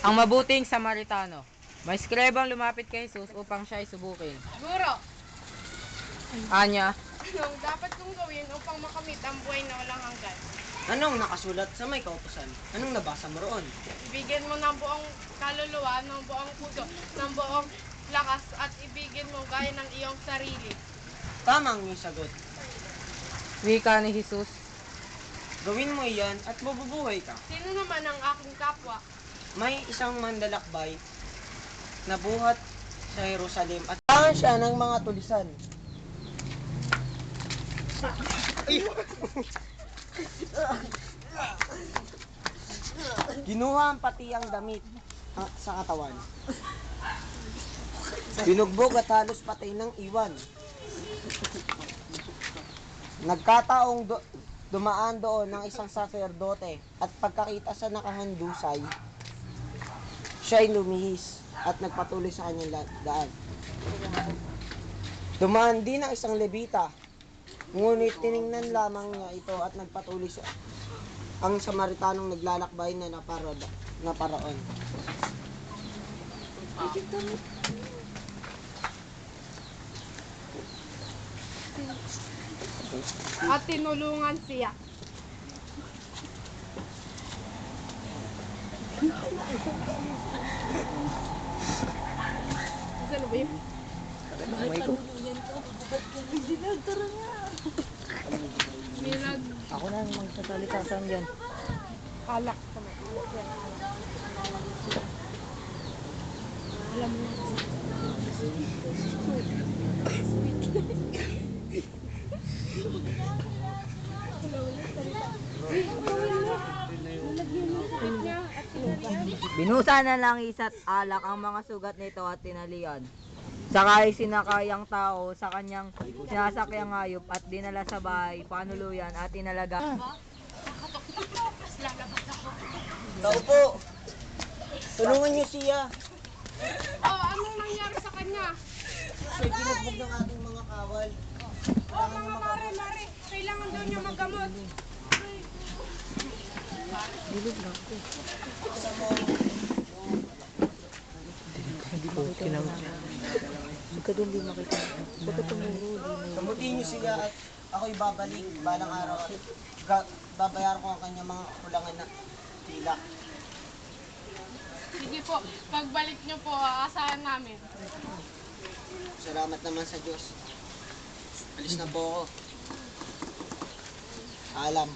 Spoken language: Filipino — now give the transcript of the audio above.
Ang mabuting Samaritano. May esklabang lumapit kay Jesus upang siya ay subukin. Guro, Anya, anong dapat kong gawin upang makamit ang buhay na walang hanggan? Anong nakasulat sa may kautusan? Anong nabasa mo roon? Ibigin mo ng buong kaluluwa, ng buong puso, ng buong lakas at ibigin mo gaya ng iyong sarili. Tama ang iyong sagot. wika ni Jesus. Gawin mo iyan at mabubuhay ka. Sino naman ang aking kapwa? May isang mandalakbay na buhat sa Jerusalem at kailangan siya ng mga tulisan. Ginuha ang pati ang damit sa katawan. Binugbog at halos patay ng iwan. Nagkataong dumaan doon ng isang saserdote at pagkakita sa nakahandusay, siya ay lumihis at nagpatuloy sa kanyang daan. Dumaan din ang isang Levita, ngunit tiningnan lamang niya ito at nagpatuloy sa ang Samaritanong naglalakbay na naparaon. At tinulungan siya. Saan ba yun? Milag. Ako na ang magsasalita sa dyan. Alak ka mo. Alam mo. Binusa na lang isa't alak ang mga sugat nito at tinalian. Sakay sinakayang tao sa kanyang sinasakyang hayop at dinala sa bahay, panuluyan at inalaga. Tao po! Tulungan niyo siya! Oh, anong nangyari sa kanya? Siya binugbog ng ating mga kawal. Oh, mga mare. Kailangan daw niya maggamot. Kamutin niyo siya at ako'y babalik balang araw at babayaran ko ang kanyang mga kulangan na tilak. Sige po, pagbalik niyo po, aasahan namin. Salamat naman sa Diyos. Alis na po ako. Alam.